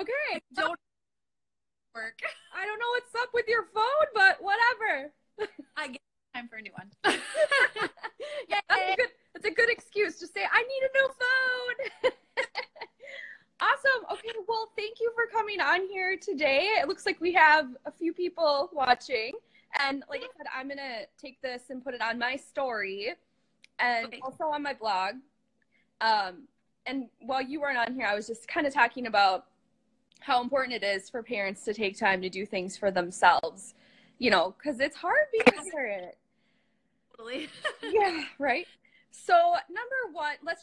Okay. Don't work. I don't know what's up with your phone, but whatever. I get time for a new one. Yeah, that's a good excuse. Just say, I need a new phone. Awesome. Okay, well, thank you for coming on here today. It looks like we have a few people watching. And like I said, I'm going to take this and put it on my story and also on my blog. And while you weren't on here, I was just kind of talking about how important it is for parents to take time to do things for themselves, you know, because it's hard being a parent. Totally. Yeah, right. So number one, I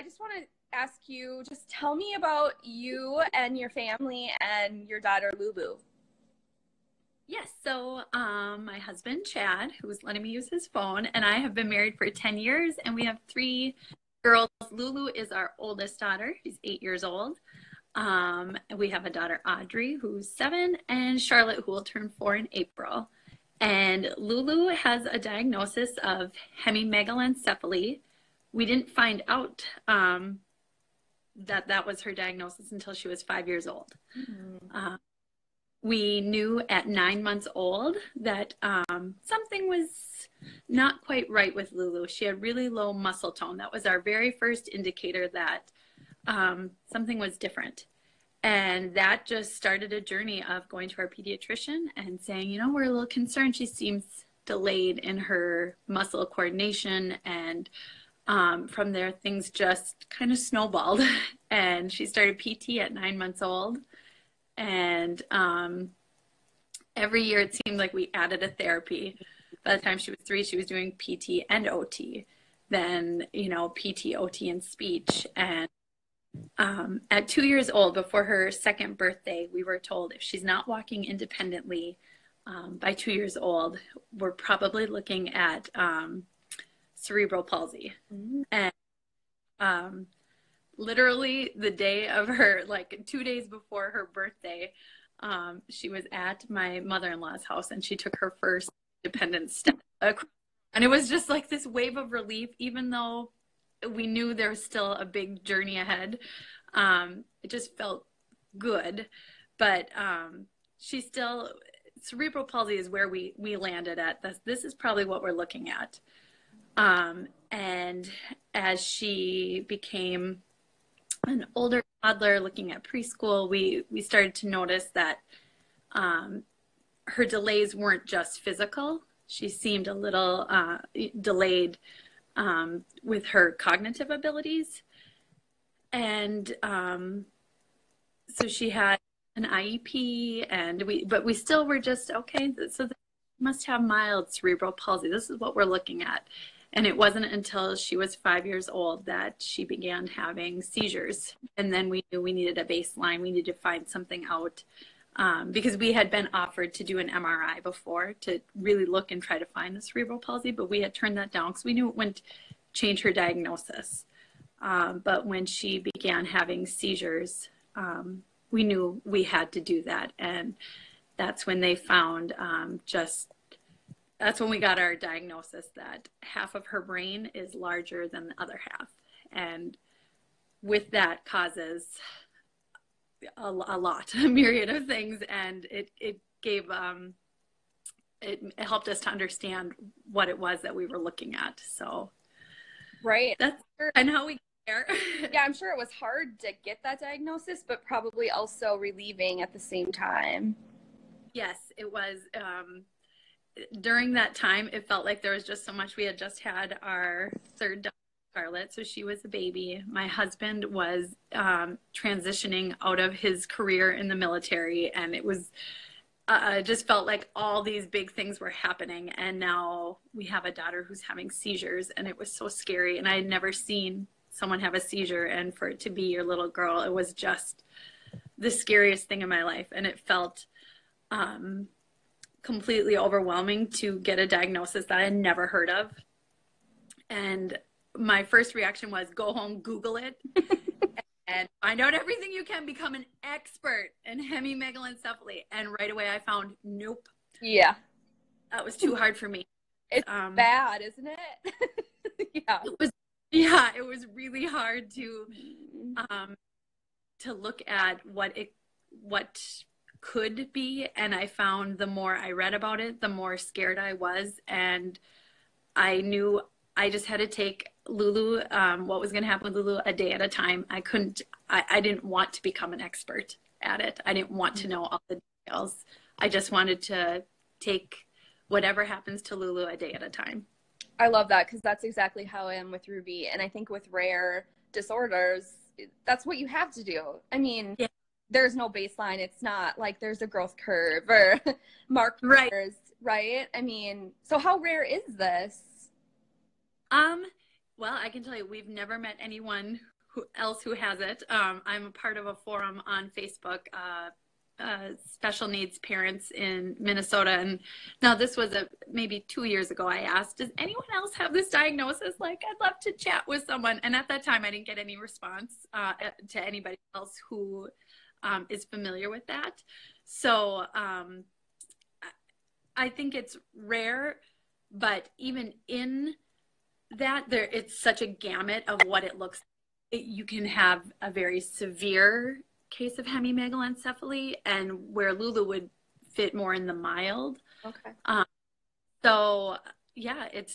just want to ask you, just tell me about you and your family and your daughter, Lulu. Yes, so my husband, Chad, who was letting me use his phone, and I have been married for 10 years, and we have 3 girls. Lulu is our oldest daughter. She's 8 years old. We have a daughter, Audrey, who's 7, and Charlotte, who will turn 4 in April. And Lulu has a diagnosis of hemimegalencephaly. We didn't find out that was her diagnosis until she was 5 years old. Mm-hmm. We knew at 9 months old that something was not quite right with Lulu. She had really low muscle tone. That was our very first indicator that something was different. And that just started a journey of going to our pediatrician and saying, you know, we're a little concerned. She seems delayed in her muscle coordination. And from there, things just kind of snowballed. And she started PT at 9 months old. And every year it seemed like we added a therapy. By the time she was 3, she was doing PT and OT. Then, you know, PT, OT, and speech. And at 2 years old, before her 2nd birthday, we were told if she's not walking independently by 2 years old, we're probably looking at cerebral palsy. Mm-hmm. And literally the day of her, like 2 days before her birthday, she was at my mother-in-law's house and she took her first independent step. And it was just like this wave of relief, even though we knew there was still a big journey ahead. It just felt good, but she still, cerebral palsy is where we landed at. This is probably what we're looking at. And as she became an older toddler, looking at preschool, we started to notice that her delays weren't just physical. She seemed a little delayed with her cognitive abilities. And so she had an IEP, and we still were just, okay, so they must have mild cerebral palsy. This is what we're looking at. And it wasn't until she was 5 years old that she began having seizures. And then we knew we needed a baseline. We needed to find something out because we had been offered to do an MRI before to really look and try to find the cerebral palsy, but we had turned that down because we knew it wouldn't change her diagnosis. But when she began having seizures, we knew we had to do that. And that's when they found that's when we got our diagnosis that half of her brain is larger than the other half. And with that causes a myriad of things. And it gave, it helped us to understand what it was that we were looking at. So right. That's and how we get there. Yeah, I'm sure it was hard to get that diagnosis, but probably also relieving at the same time. Yes, it was. During that time, it felt like there was just so much. We had just had our 3rd daughter, Scarlett, so she was a baby. My husband was transitioning out of his career in the military, and it was just felt like all these big things were happening. And now we have a daughter who's having seizures, and it was so scary. And I had never seen someone have a seizure, and for it to be your little girl, it was just the scariest thing in my life. And it felt completely overwhelming to get a diagnosis that I had never heard of. And my first reaction was go home, Google it, and find out everything you can, become an expert in hemimegalencephaly. And right away I found, nope. Yeah. That was too hard for me. It's bad, isn't it? Yeah. It was really hard to look at what what could be. And I found the more I read about it, the more scared I was. And I knew I just had to take Lulu, what was going to happen with Lulu, a day at a time. I didn't want to become an expert at it. I didn't want to know all the details. I just wanted to take whatever happens to Lulu a day at a time. I love that, because that's exactly how I am with Ruby. And I think with rare disorders, that's what you have to do. I mean, yeah. There's no baseline. It's not like there's a growth curve or markers, right? I mean, so how rare is this? Well, I can tell you, we've never met anyone else who has it. I'm a part of a forum on Facebook, special needs parents in Minnesota. And now this was maybe 2 years ago. I asked, does anyone else have this diagnosis? Like, I'd love to chat with someone. And at that time, I didn't get any response to anybody else who is familiar with that. So I think it's rare, but even in that, it's such a gamut of what it looks like. You can have a very severe case of hemimegalencephaly, and where Lulu would fit more in the mild. Okay. So yeah, it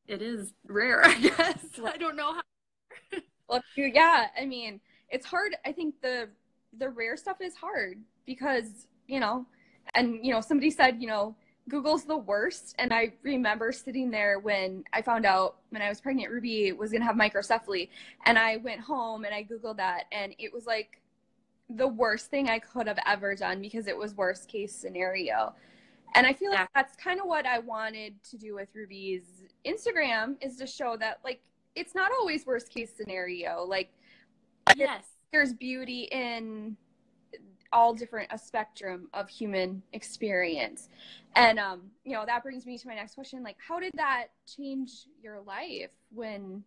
is rare, I guess. I don't know how. Well, yeah, I mean, it's hard. I think the rare stuff is hard because, somebody said, Google's the worst. And I remember sitting there when I found out when I was pregnant, Ruby was going to have microcephaly. And I went home and I Googled that, and it was like the worst thing I could have ever done, because it was worst case scenario. And I feel like that's kind of what I wanted to do with Ruby's Instagram, is to show that, like, it's not always worst case scenario. Like, yes, there's beauty in all different a spectrum of human experience. And that brings me to my next question. Like, how did that change your life when,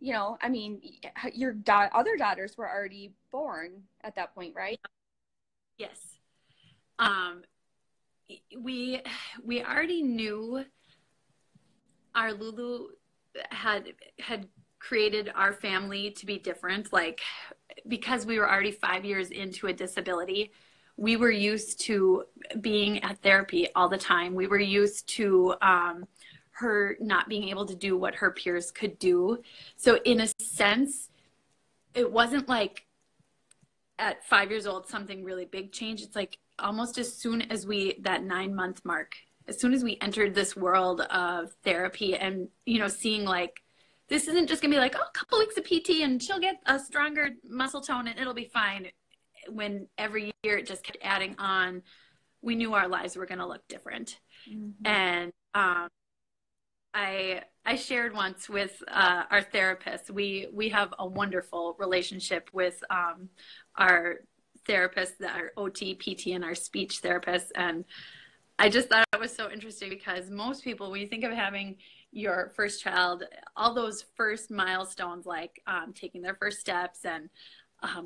your other daughters were already born at that point, right? Yes. We already knew our Lulu had created our family to be different, like, because we were already 5 years into a disability. We were used to being at therapy all the time. We were used to her not being able to do what her peers could do. So in a sense, it wasn't like at 5 years old something really big changed. It's like almost as soon as that 9-month mark, as soon as we entered this world of therapy and, seeing like, this isn't just gonna be like, oh, a couple weeks of PT and she'll get a stronger muscle tone and it'll be fine. When every year it just kept adding on, we knew our lives were gonna look different. Mm-hmm. And I shared once with our therapist, we have a wonderful relationship with our therapists, our OT, PT, and our speech therapists. And I just thought it was so interesting, because most people, when you think of having your first child, all those first milestones, like taking their first steps and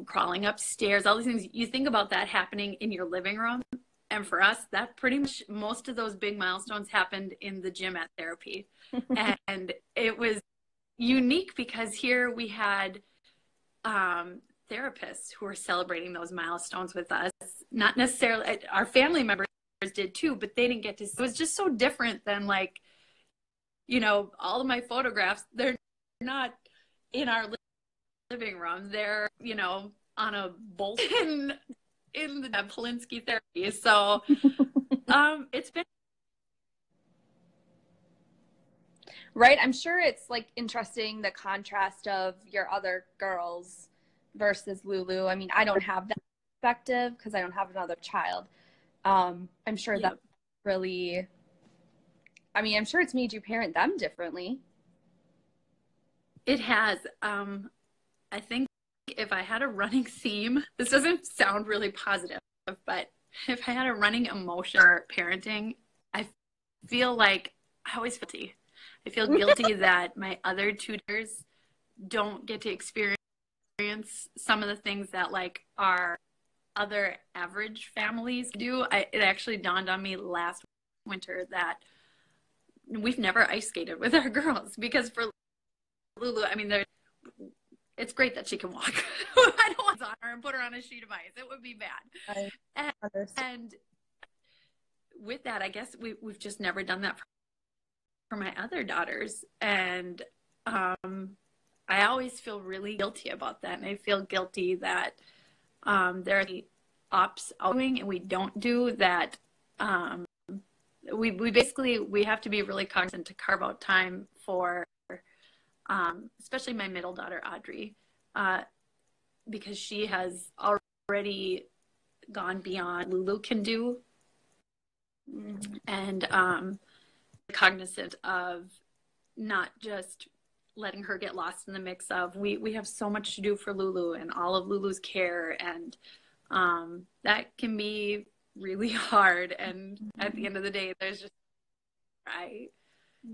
crawling upstairs, all these things, you think about that happening in your living room. And for us, that pretty much, most of those big milestones happened in the gym at therapy. And it was unique because here we had therapists who were celebrating those milestones with us. Not necessarily, our family members did too, but they didn't get to. It was just so different than, like, all of my photographs, they're not in our living room. They're, on a bolt in the Polinsky therapy. So it's been. Right. I'm sure it's like interesting, the contrast of your other girls versus Lulu. I mean, I don't have that perspective because I don't have another child. I'm sure that really, I'm sure it's made you parent them differently. It has. I think if I had a running theme, this doesn't sound really positive, but if I had a running emotion for parenting, I feel like I always feel guilty. I feel guilty that my other tutors don't get to experience some of the things that, like, our other average families do. It actually dawned on me last winter that we've never ice skated with our girls, because for Lulu, it's great that she can walk. I don't want to on her and put her on a sheet of ice. It would be bad. And with that, I guess we've just never done that for my other daughters. And I always feel really guilty about that. And I feel guilty that there are the ops doing and we don't do that. We basically, we have to be really cognizant to carve out time for especially my middle daughter, Audrey, because she has already gone beyond Lulu can do. And cognizant of not just letting her get lost in the mix of we have so much to do for Lulu and all of Lulu's care, and that can be really hard. And at the end of the day, there's just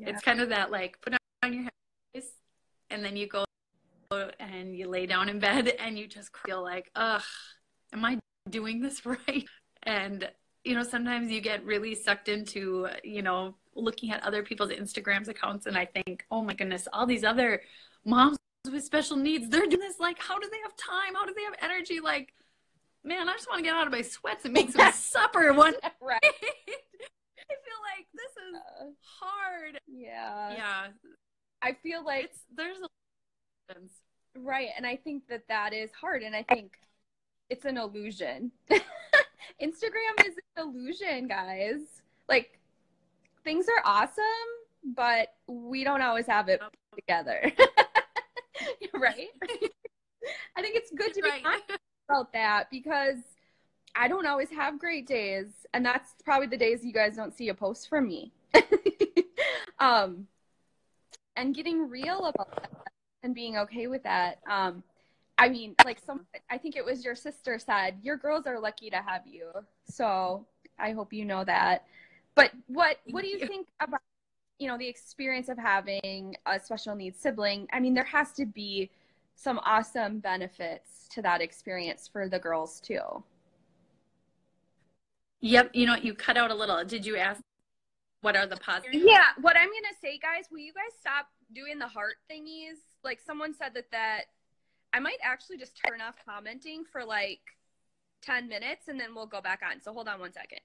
it's kind of that like put on your head and then you go and you lay down in bed and you just feel like, ugh, am I doing this right? And you know, sometimes you get really sucked into, you know, looking at other people's Instagrams accounts, and I think, oh my goodness, all these other moms with special needs, they're doing this. Like, how do they have time? How do they have energy? Like, man, I just want to get out of my sweats and make some supper one right. I feel like this is hard. Yeah. I feel like there's a right, and I think that is hard, and I think it's an illusion. Instagram is an illusion, guys. Like, things are awesome, but we don't always have it together. Right? I think it's good to be honest about that, because I don't always have great days, and that's probably the days you guys don't see a post from me. And getting real about that and being okay with that. I mean, like I think it was your sister said, your girls are lucky to have you. So I hope you know that. But what do you think about, you know, the experience of having a special needs sibling? I mean, there has to be some awesome benefits to that experience for the girls too. Yep. You know, you cut out a little. Did you ask what are the positives? Yeah. What I'm going to say, guys, will you guys stop doing the heart thingies? Like, someone said that I might actually just turn off commenting for like 10 minutes and then we'll go back on. So hold on one second.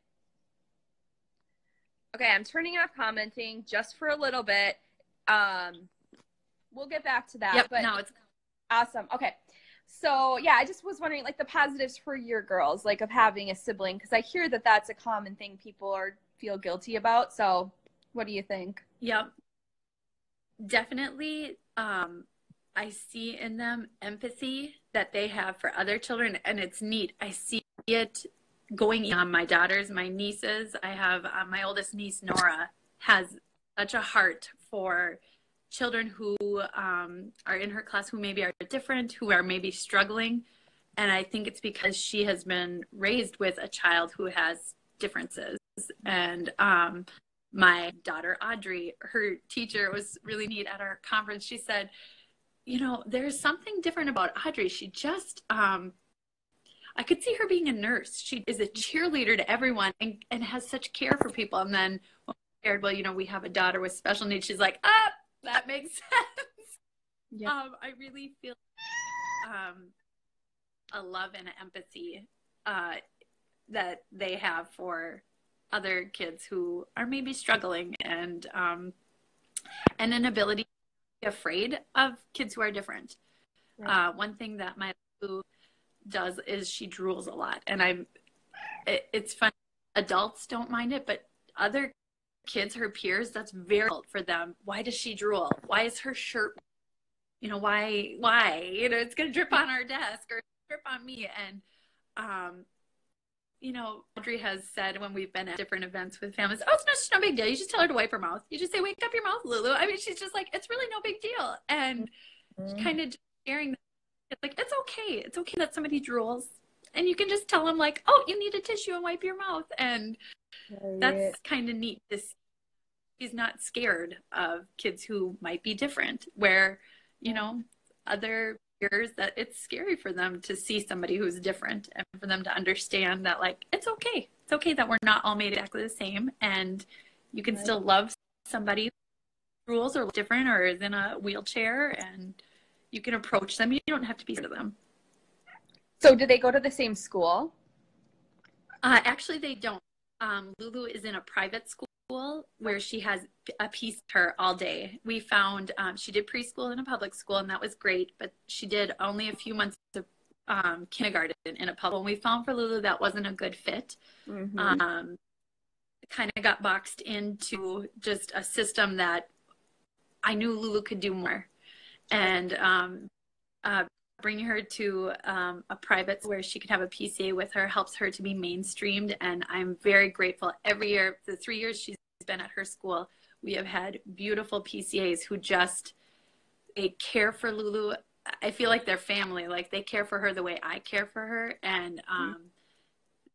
Okay, I'm turning off commenting just for a little bit. We'll get back to that. Yep, but no, it's awesome. Okay. So yeah, I just was wondering, like, the positives for your girls, like, of having a sibling, because I hear that that's a common thing people feel guilty about. So what do you think? Yep. Definitely. I see in them empathy that they have for other children, and it's neat. I see it going on my daughters, my nieces. I have my oldest niece, Nora, has such a heart for children who are in her class who maybe are different, who are maybe struggling. And I think it's because she has been raised with a child who has differences. And my daughter, Audrey, her teacher was really neat at our conference. She said, you know, there's something different about Audrey. She just, I could see her being a nurse. She is a cheerleader to everyone and has such care for people. And then when we shared, well, you know, we have a daughter with special needs. She's like, that makes sense. Yep. I really feel a love and empathy that they have for other kids who are maybe struggling, and an ability to be afraid of kids who are different. Right. One thing that my Lulu does is she drools a lot, and it's fun. Adults don't mind it, but other kids, her peers, that's very difficult for them. Why does she drool? Why is her shirt, you know, why, you know, it's going to drip on our desk or drip on me. And, you know, Audrey has said when we've been at different events with families, oh, it's just no big deal. You just tell her to wipe her mouth. You just say, wake up your mouth, Lulu. I mean, she's just like, it's really no big deal. And kind of sharing that. It's like, it's okay. It's okay that somebody drools. And you can just tell them, like, oh, you need a tissue and wipe your mouth. And that's kind of neat. She's not scared of kids who might be different, where, you know, other peers, that it's scary for them to see somebody who's different, and for them to understand that, like, it's okay. It's okay that we're not all made exactly the same, and you can still love somebody whose rules are different or is in a wheelchair, and you can approach them. You don't have to be to them. So do they go to the same school? Actually, they don't. Lulu is in a private school where she has a piece of her all day. We found she did preschool in a public school, and that was great, but she did only a few months of kindergarten in a public. When we found for Lulu that wasn't a good fit. Mm-hmm. Kind of got boxed into just a system that I knew Lulu could do more. And bringing her to a private where she could have a PCA with her helps her to be mainstreamed. And I'm very grateful. Every year, the 3 years she's been at her school, we have had beautiful PCAs who just, they care for Lulu. I feel like they're family. Like they care for her the way I care for her. And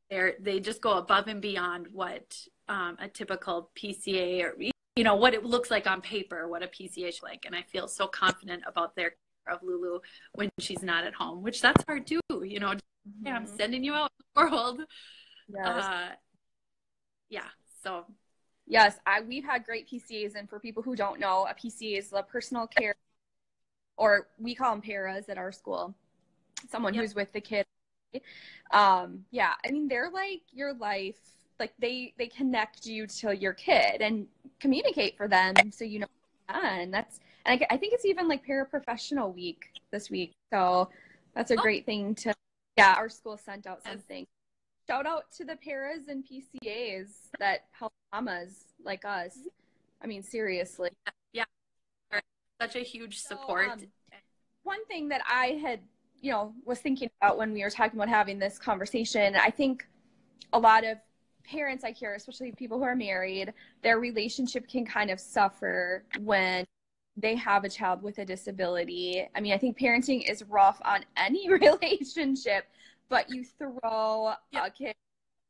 they just go above and beyond what a typical PCA or, you know, what it looks like on paper, what a PCA is like. And I feel so confident about their care of Lulu when she's not at home, which that's hard too, you know. Yeah, I'm sending you out in the world. Yes. Yeah. So. Yes, we've had great PCAs, and for people who don't know, a PCA is a personal care, or we call them paras at our school. Someone who's with the kid. Yeah, I mean, they're like your life. Like they connect you to your kid and communicate for them, so you know. And I think it's even like paraprofessional week this week, so that's a great thing to. Yeah, our school sent out something. Shout out to the paras and PCAs that help mamas like us. I mean, seriously. Yeah, such a huge support. One thing that I had, was thinking about when we were talking about having this conversation, I think a lot of parents I hear, especially people who are married, their relationship can kind of suffer when they have a child with a disability. I mean, I think parenting is rough on any relationship, but you throw a kid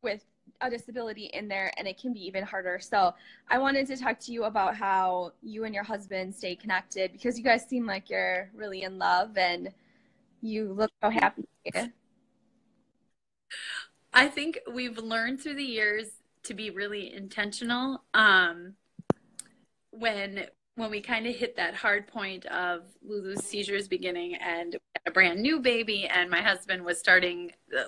with a disability in there and it can be even harder. So I wanted to talk to you about how you and your husband stay connected, because you guys seem like you're really in love and you look so happy. I think we've learned through the years to be really intentional. When we kind of hit that hard point of Lulu's seizures beginning and a brand new baby, and my husband was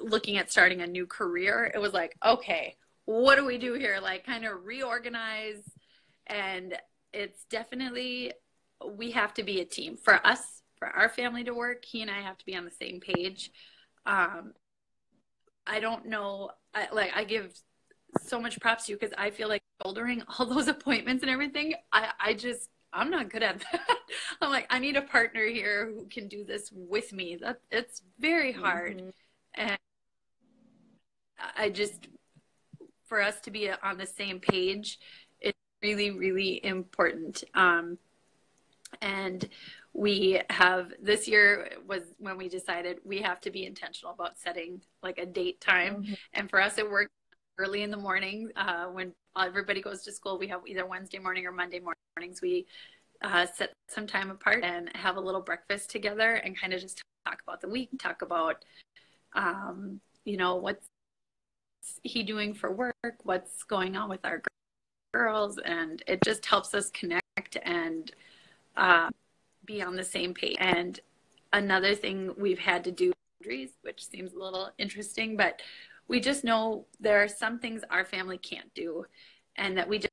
looking at starting a new career, it was like, okay, what do we do here? Like kind of reorganize. And it's definitely, we have to be a team. For us, for our family to work, he and I have to be on the same page. I don't know, I give so much props to you because I feel like shouldering all those appointments and everything, I'm not good at that. I'm like, I need a partner here who can do this with me. It's very hard. And for us to be on the same page, it's really, really important. And this year was when we decided we have to be intentional about setting like a date time. And for us, it worked early in the morning when everybody goes to school. We have either Wednesday morning or Monday mornings. We set some time apart and have a little breakfast together and kind of just talk about the week, talk about, what's he doing for work, what's going on with our girls. And it just helps us connect and be on the same page. And another thing we've had to do, which seems a little interesting, but we just know there are some things our family can't do, and that we just.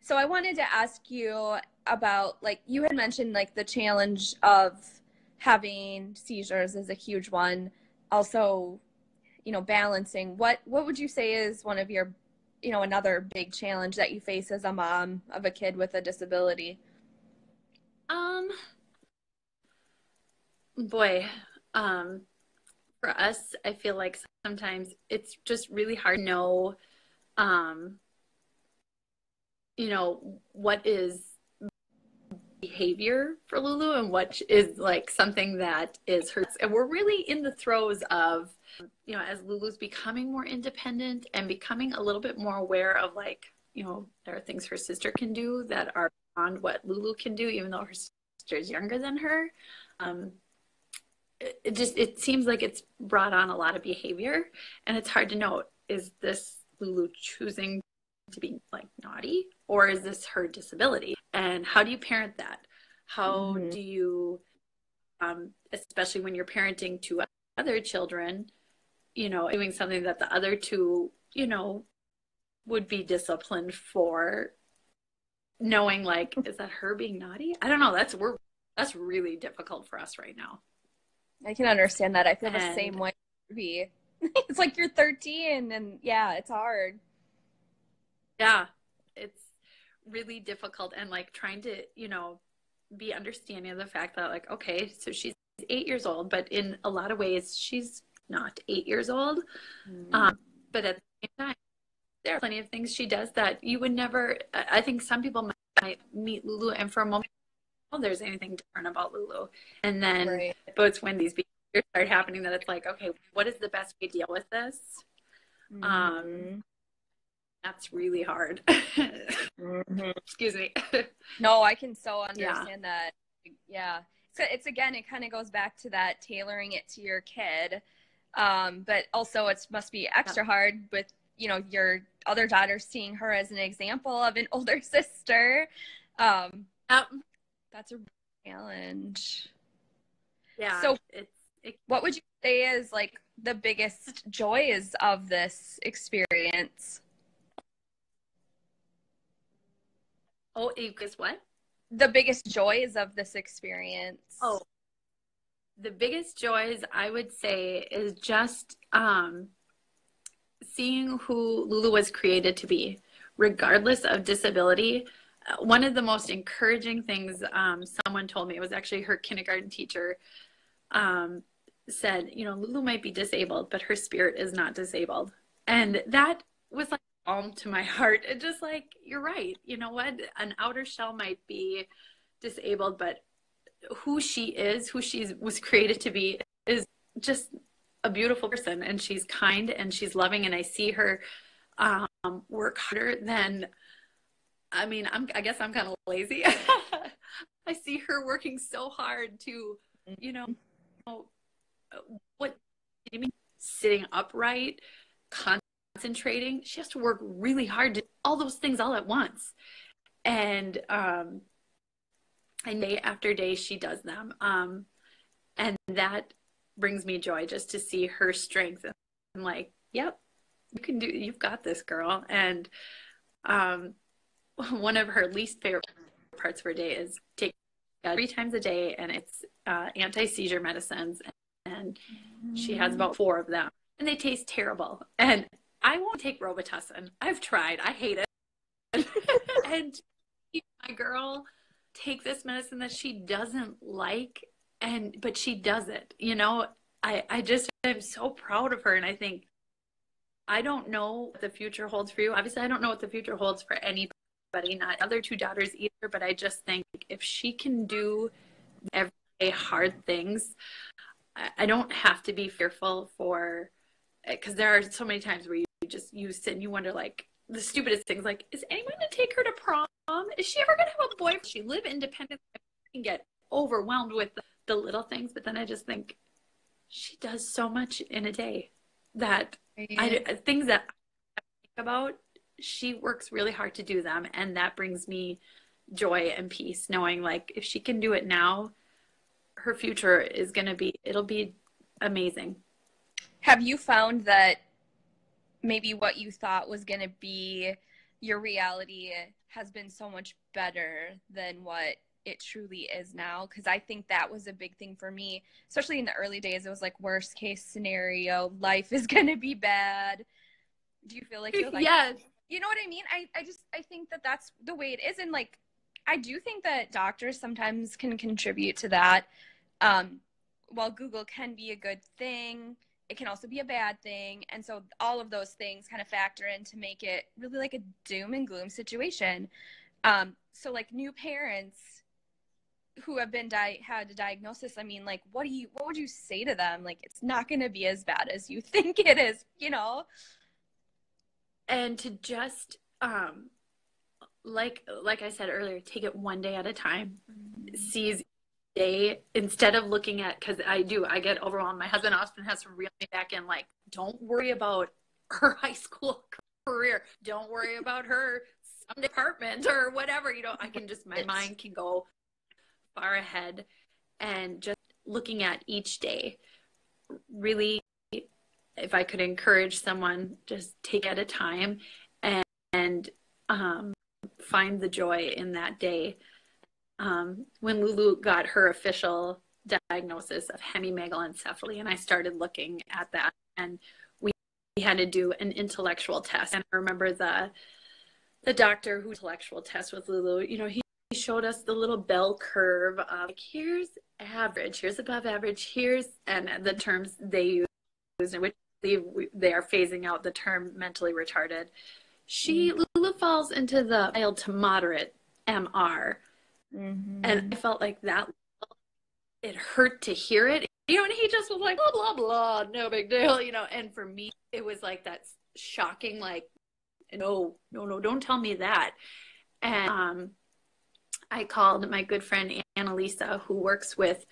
So I wanted to ask you about, like, you had mentioned like the challenge of having seizures is a huge one. Also, balancing. What would you say is one of your, another big challenge that you face as a mom of a kid with a disability? For us, I feel like sometimes it's just really hard to know, what is behavior for Lulu and what is like something that is her. And we're really in the throes of, as Lulu's becoming more independent and becoming a little bit more aware of like, there are things her sister can do that are beyond what Lulu can do, even though her sister is younger than her. It seems like it's brought on a lot of behavior, and it's hard to know, is this Lulu choosing to be like naughty, or is this her disability? And how do you parent that? How do you especially when you're parenting two other children, you know, doing something that the other two, you know, would be disciplined for, knowing like, is that her being naughty? I don't know. That's really difficult for us right now. I can understand that. I feel the And same way. It's like you're 13 and yeah, it's hard. yeah, it's really difficult, and like trying to, you know, be understanding of the fact that like, okay, so she's 8 years old, but in a lot of ways she's not 8 years old. But at the same time, there are plenty of things she does that you would never, I think some people might meet Lulu and for a moment, oh, there's anything different about Lulu. And then, Right. but it's when these behaviors start happening that it's like, okay, what is the best way to deal with this? That's really hard. Excuse me. No, I can so understand that. Yeah. So it's again, it kind of goes back to that tailoring it to your kid. But also it must be extra hard with, you know, your other daughter seeing her as an example of an older sister. That's a challenge. Yeah. So what would you say is like the biggest joys of this experience? Oh, guess what? The biggest joys of this experience. Oh, the biggest joys I would say is just seeing who Lulu was created to be, regardless of disability. One of the most encouraging things someone told me, it was actually her kindergarten teacher, said, you know, Lulu might be disabled, but her spirit is not disabled. And that was like balm to my heart. It just like, you're right. You know what? An outer shell might be disabled, but who she is, who she was created to be, is just a beautiful person. And she's kind and she's loving. And I see her work harder than, I mean, I guess I'm kind of lazy. I see her working so hard to, you know, what do you mean? Sitting upright, concentrating. She has to work really hard to do all those things all at once. And day after day she does them. And that brings me joy just to see her strength. And I'm like, yep, you've got this, girl. And one of her least favorite parts of her day is take 3 times a day, and it's anti-seizure medicines, and she has about 4 of them, and they taste terrible. And I won't take Robitussin. I've tried. I hate it. And my girl take this medicine that she doesn't like, but she does it. You know, I just am so proud of her, and I think, I don't know what the future holds for you. Obviously, I don't know what the future holds for anybody, not other 2 daughters either, but I just think if she can do everyday hard things, I don't have to be fearful for, because there are so many times where you sit and you wonder, like, the stupidest things, like, is anyone going to take her to prom? Is she ever going to have a boyfriend? She live independently and get overwhelmed with the little things, but then I just think she does so much in a day that things that I think about, she works really hard to do them, and that brings me joy and peace, knowing like if she can do it now, her future is going to be, it'll be amazing. Have you found that maybe what you thought was going to be your reality has been so much better than what it truly is now? Because I think that was a big thing for me, especially in the early days. It was like worst case scenario, life is going to be bad. Do you feel like you're like, yes, you know what I mean? I think that that's the way it is. And like, I do think that doctors sometimes can contribute to that. While Google can be a good thing, it can also be a bad thing. And so all of those things kind of factor in to make it really like a doom and gloom situation. So like new parents who have been had a diagnosis, I mean, like, what would you say to them? Like, it's not going to be as bad as you think it is, you know? And to just, like I said earlier, take it one day at a time. Seize day, instead of looking at, because I get overwhelmed. My husband often has to reel me back in, like, don't worry about her high school career. Don't worry about her some department or whatever. You know, I can just, my mind can go far ahead, and just looking at each day. Really, if I could encourage someone, just take at a time and find the joy in that day. When Lulu got her official diagnosis of hemimegalencephaly, and I started looking at that, and we had to do an intellectual test. And I remember the doctor who intellectual test with Lulu, you know, he showed us the little bell curve of like, here's average, here's above average, here's, and the terms they use, which they are phasing out the term mentally retarded. Lulu falls into the mild to moderate MR. Mm-hmm. And I felt like that, it hurt to hear it, you know, and he just was like, blah, blah, blah, no big deal, you know, and for me, it was like, that's shocking, like, no, don't tell me that. And I called my good friend Annalisa, who works with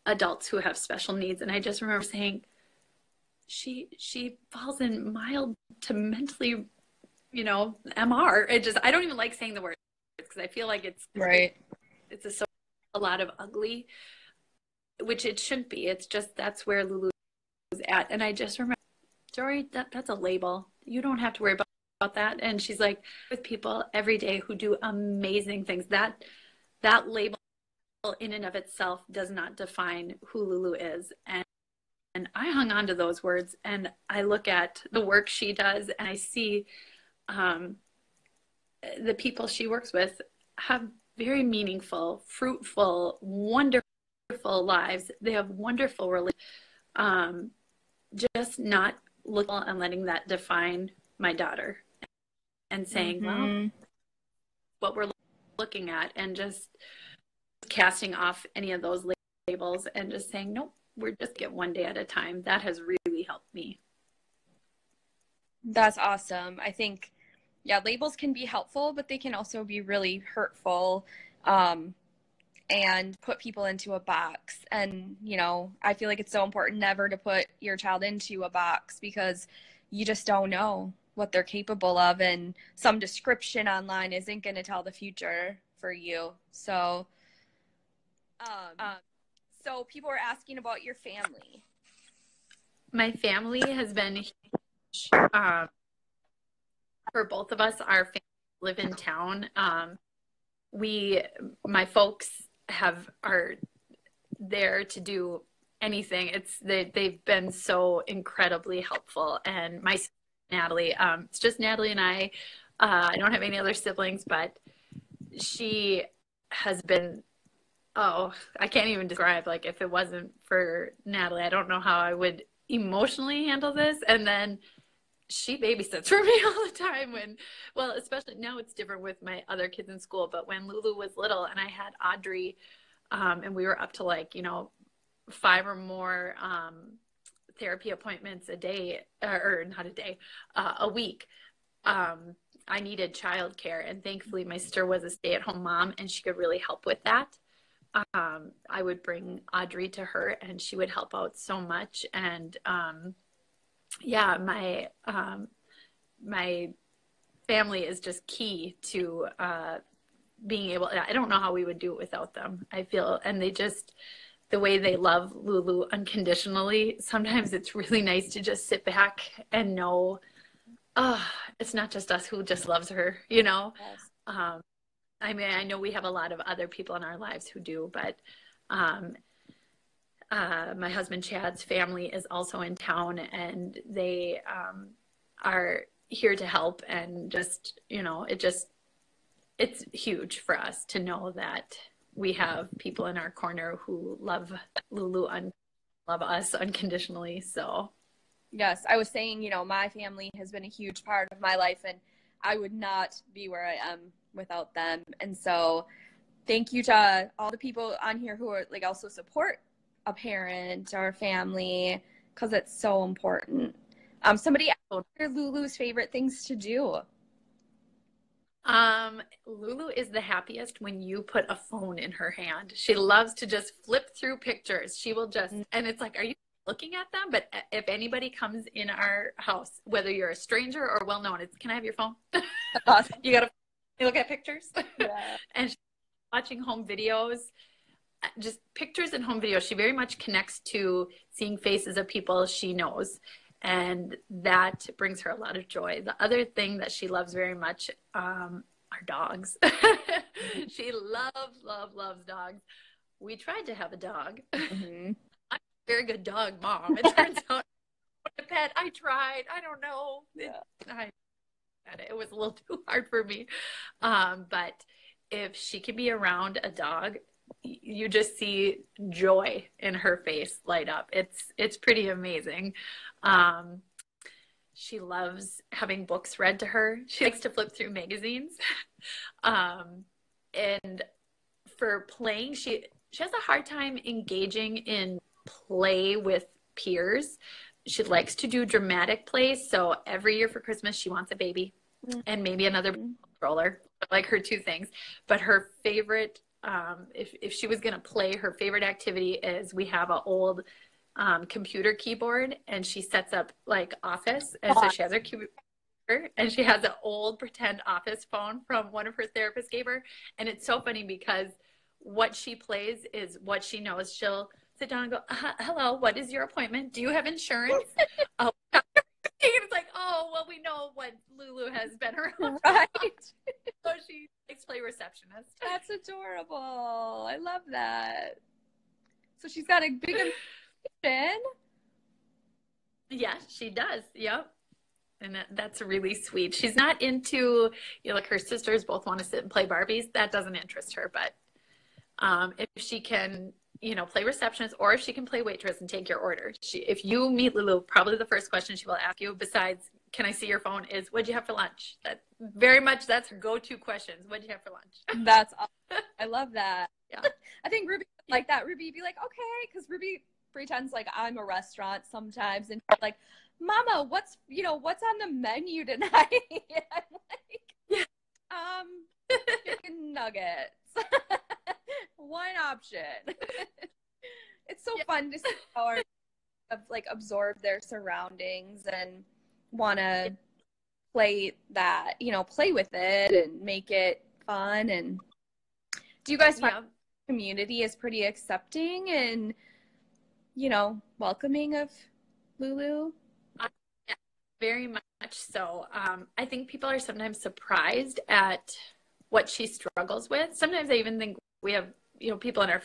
adults who have special needs, and I just remember saying, she falls in mild to mentally, you know, MR. I don't even like saying the word because I feel like it's right. It's a lot of ugly, which it shouldn't be. It's just that's where Lulu is at. And I just remember, Jori, that's a label. You don't have to worry about that. And she's like, with people every day who do amazing things. That label in and of itself does not define who Lulu is. And I hung on to those words, and I look at the work she does, and I see the people she works with have very meaningful, fruitful, wonderful lives. They have wonderful relationships. Just not looking and letting that define my daughter, and saying, well, what we're looking at, and just casting off any of those labels and just saying, nope, we're just get one day at a time. That has really helped me. That's awesome. I think, yeah, labels can be helpful, but they can also be really hurtful, and put people into a box. And, you know, I feel like it's so important never to put your child into a box, because you just don't know what they're capable of, and some description online isn't going to tell the future for you. So, so people are asking about your family. My family has been huge. For both of us, our family live in town. My folks are there to do anything. They've been so incredibly helpful. And my sister, Natalie, it's just Natalie and I. I don't have any other siblings, but she has been, I can't even describe, like, if it wasn't for Natalie, I don't know how I would emotionally handle this. And then she babysits for me all the time especially now it's different with my other kids in school, but when Lulu was little and I had Audrey, and we were up to, like, you know, 5 or more therapy appointments a day, or not a day, a week. I needed childcare, and thankfully my sister was a stay-at-home mom, and she could really help with that. I would bring Audrey to her, and she would help out so much. And yeah, my family is just key to being able. I don't know how we would do it without them, I feel. And the way they love Lulu unconditionally, sometimes it's really nice to just sit back and know, it's not just us who just loves her, you know? Yes. I mean, I know we have a lot of other people in our lives who do, but my husband Chad's family is also in town, and they are here to help. And just, you know, it's huge for us to know that we have people in our corner who love Lulu and love us unconditionally. So yes, I was saying, you know, my family has been a huge part of my life, and I would not be where I am without them. And so thank you to all the people on here who are, like, also support a parent or a family, because it's so important. Somebody asked, what are Lulu's favorite things to do? Lulu is the happiest when you put a phone in her hand. She loves to just flip through pictures. She will just, and it's like, are you looking at them? But if anybody comes in our house, whether you're a stranger or well-known, it's, can I have your phone? Awesome. You gotta look at pictures. Yeah. And she's watching home videos. just pictures and home videos. She very much connects to seeing faces of people she knows, and that brings her a lot of joy. The other thing that she loves very much are dogs. She loves dogs. We tried to have a dog. Mm-hmm. I'm a very good dog mom. It turns out a pet. I tried. I don't know. It was a little too hard for me. But if she can be around a dog, you just see joy in her face light up. It's pretty amazing. She loves having books read to her. She likes to flip through magazines. And for playing, she has a hard time engaging in play with peers. She likes to do dramatic plays. So every year for Christmas, she wants a baby and maybe another stroller, like her two things. But her favorite, if she was going to play, her favorite activity is we have an old computer keyboard, and she sets up like Office. And so she has her computer, and she has an old pretend office phone from one of her therapists gave her. And it's so funny because what she plays is what she knows. She'll sit down and go, hello, what is your appointment? Do you have insurance? Oh, it's like, oh, well, we know what Lulu has been around. Right. So she likes to play receptionist. That's adorable. I love that. So she's got a big ambition. Yes, she does. Yep. And that's really sweet. She's not into, like her sisters both want to sit and play Barbies. That doesn't interest her. But if she can, play receptionist, or if she can play waitress and take your order. If you meet Lulu, probably the first question she will ask you, besides, can I see your phone, is, what'd you have for lunch? That's her go-to questions. What'd you have for lunch? That's awesome. I love that. Yeah. I think Ruby like that. Ruby be like, okay, because Ruby pretends like I'm a restaurant sometimes, and like, Mama, what's on the menu tonight? I'm like, chicken nuggets. One option. It's so fun to see how our like absorb their surroundings and want to play with it and make it fun. And do you guys find the community is pretty accepting and welcoming of Lulu? Yeah, very much so. I think people are sometimes surprised at what she struggles with. Sometimes I even think we have people in our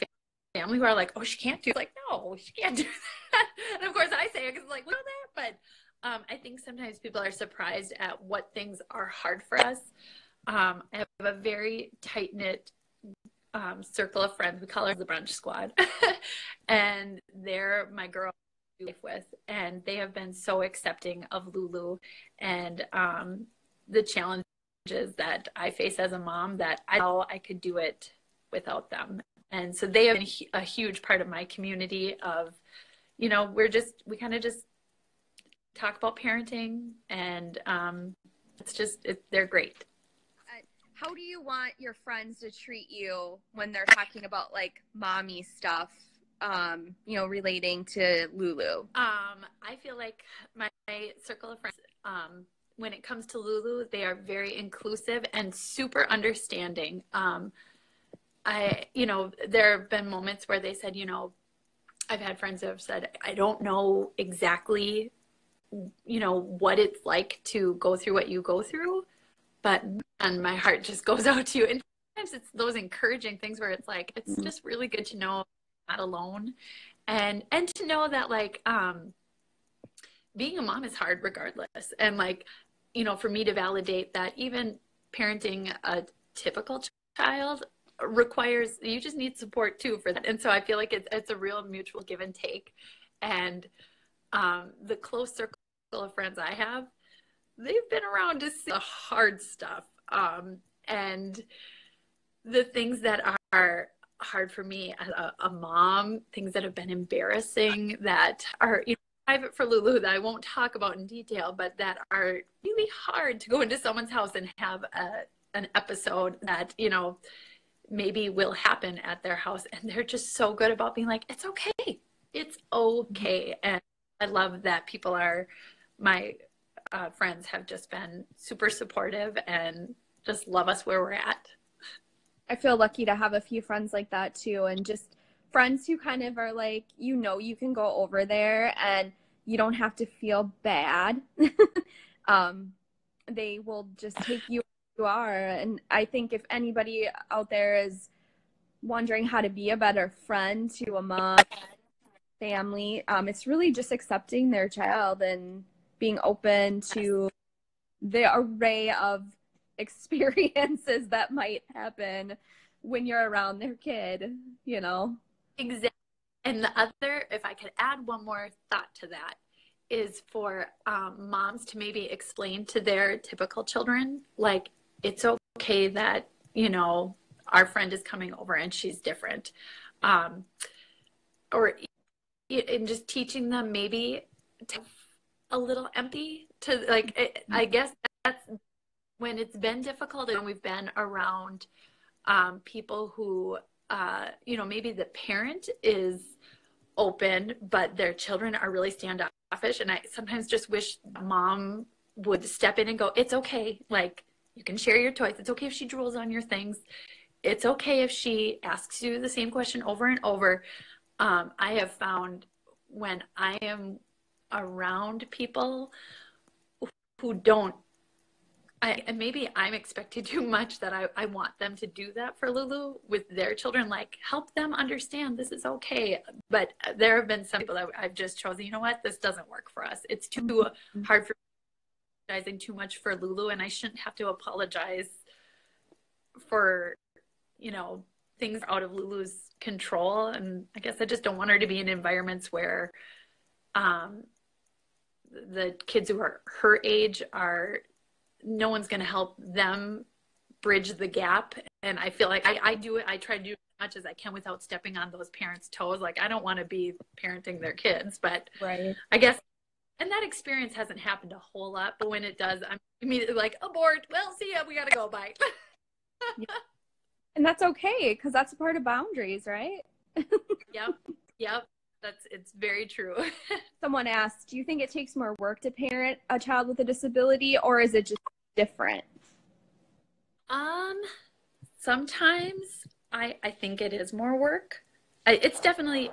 family who are like, oh, she can't do it. Like, no, she can't do that. And of course I say it because like, we know that. But I think sometimes people are surprised at what things are hard for us. I have a very tight-knit circle of friends. We call her the brunch squad. And they're my girl I do life with. And they have been so accepting of Lulu and the challenges that I face as a mom, that I know I could do it without them. And so they have been a huge part of my community of, we kind of just talk about parenting, and they're great. How do you want your friends to treat you when they're talking about like mommy stuff, relating to Lulu? I feel like my circle of friends, when it comes to Lulu, they are very inclusive and super understanding. There have been moments where they said, I've had friends who have said, I don't know exactly, what it's like to go through what you go through, and my heart just goes out to you. And sometimes it's those encouraging things where it's like, it's just really good to know I'm not alone, and to know that like, being a mom is hard regardless. And like, for me to validate that even parenting a typical child requires, you just need support too for that. And so I feel like it's a real mutual give and take. And the close circle of friends I have, they've been around to see the hard stuff. And the things that are hard for me as a mom, things that have been embarrassing, that are private for Lulu, that I won't talk about in detail, but that are really hard to go into someone's house and have an episode that, maybe will happen at their house. And they're just so good about being like, it's okay. It's okay. And I love that people my friends have just been super supportive and just love us where we're at. I feel lucky to have a few friends like that too. And just friends who kind of are like, you can go over there and you don't have to feel bad. They will just take you as you are. And I think if anybody out there is wondering how to be a better friend to a mom, family, it's really just accepting their child and being open to the array of experiences that might happen when you're around their kid, Exactly. And the other, if I could add one more thought to that, is for moms to maybe explain to their typical children, like, it's okay that, our friend is coming over and she's different. Or in just teaching them maybe to a little empty to, like, I guess that's when it's been difficult and we've been around people who, maybe the parent is open, but their children are really standoffish. And I sometimes just wish mom would step in and go, it's okay. Like, you can share your toys. It's okay if she drools on your things. It's okay if she asks you the same question over and over. I have found when I am around people who don't, and maybe I'm expecting too much, that I want them to do that for Lulu with their children, like, help them understand this is okay. But there have been some people that I've just chosen, you know what, this doesn't work for us. It's too hard for apologizing too much for Lulu, and I shouldn't have to apologize for, things out of Lulu's control. And I guess I just don't want her to be in environments where the kids who are her age no one's going to help them bridge the gap. And I feel like I do it. I try to do as much as I can without stepping on those parents' toes. Like, I don't want to be parenting their kids, but right. I guess, and that experience hasn't happened a whole lot, but when it does, I'm immediately like, abort. Well, see ya. We got to go. Bye. Yeah. And that's okay, because that's a part of boundaries, right? Yep. It's very true. Someone asked, do you think it takes more work to parent a child with a disability, or is it just different? Sometimes I think it is more work. It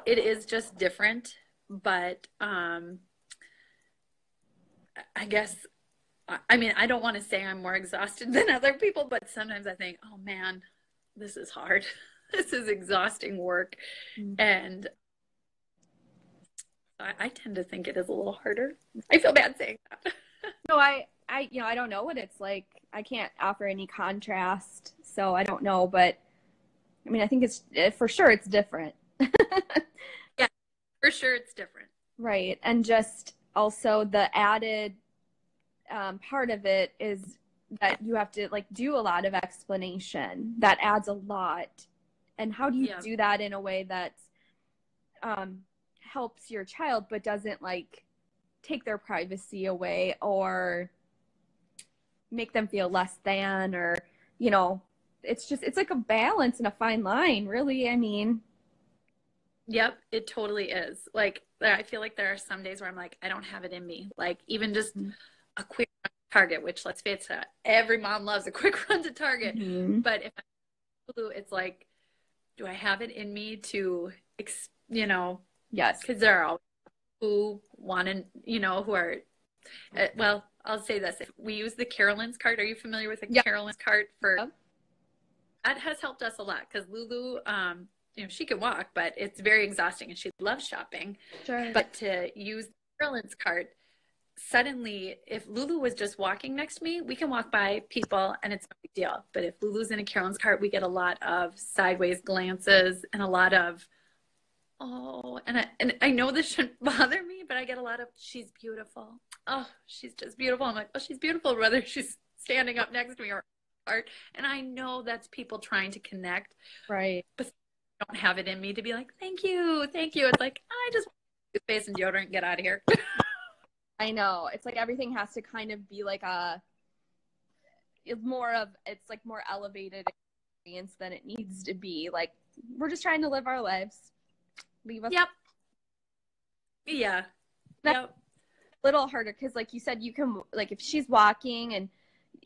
is just different, but I guess, I mean, I don't want to say I'm more exhausted than other people, but sometimes I think, oh man, this is hard. This is exhausting work. Mm-hmm. And I tend to think it is a little harder. I feel bad saying that. No, I don't know what it's like. I can't offer any contrast, so I don't know. But I mean, I think it's for sure it's different. Yeah, for sure it's different. Right, and just also the added part of it is that you have to do a lot of explanation. That adds a lot. And how do you do that in a way that helps your child but doesn't take their privacy away or make them feel less than, or it's like a balance and a fine line, really. I mean, yep, it totally is. Like, I feel like there are some days where I'm like, I don't have it in me, like even just a quick run to Target, which, let's face it, every mom loves a quick run to Target. But if it's like, do I have it in me to yes, because there are always who want to, who are, well, I'll say this. If we use the Carolyn's cart. Are you familiar with the Carolyn's cart? That has helped us a lot, because Lulu, she can walk, but it's very exhausting and she loves shopping. Sure. But to use the Carolyn's cart, suddenly, if Lulu was just walking next to me, we can walk by people and it's no big deal. But if Lulu's in a Carolyn's cart, we get a lot of sideways glances and a lot of, and I know this shouldn't bother me, but I get a lot of, she's beautiful. Oh, she's just beautiful. I'm like, oh, she's beautiful, whether she's standing up next to me or art. And I know that's people trying to connect. Right. But I don't have it in me to be like, thank you. It's like, I just want to face and deodorant and get out of here. I know. It's like everything has to kind of be like it's more elevated experience than it needs to be. Like, we're just trying to live our lives. Leave us. Yep. Yeah. That's a little harder, because like you said, you can, like, if she's walking and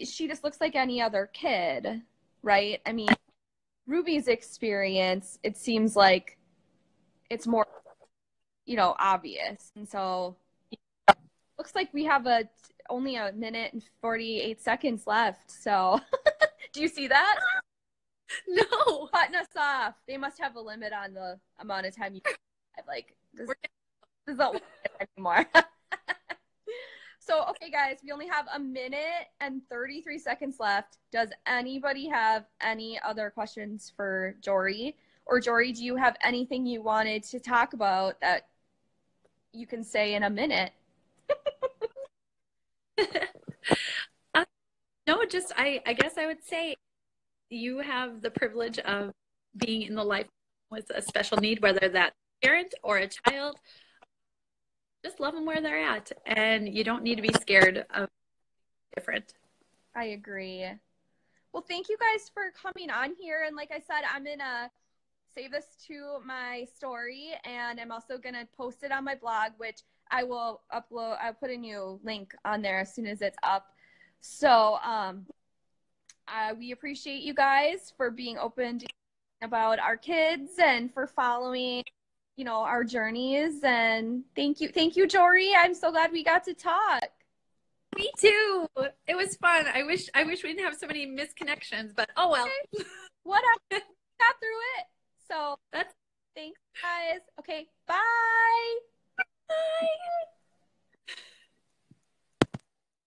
she just looks like any other kid, right? I mean, Ruby's experience, it seems like it's more, obvious. And so looks like we have only a minute and 48 seconds left. So do you see that? No. Cutting us off. They must have a limit on the amount of time you have. Like, this isn't anymore. So, okay, guys, we only have a minute and 33 seconds left. Does anybody have any other questions for Jori? Or Jori, do you have anything you wanted to talk about that you can say in a minute? No, just I guess I would say you have the privilege of being in the life with a special need, whether that's a parent or a child. Just love them where they're at, and you don't need to be scared of different. I agree. Well, thank you guys for coming on here. And like I said, I'm going to save this to my story, and I'm also going to post it on my blog, which I will upload. I'll put a new link on there as soon as it's up. So we appreciate you guys for being open to about our kids and for following our journeys. And thank you, Jori. I'm so glad we got to talk. Me too. It was fun. I wish we didn't have so many misconnections, but oh well. Whatever. Got through it. So thanks, guys. Okay, bye.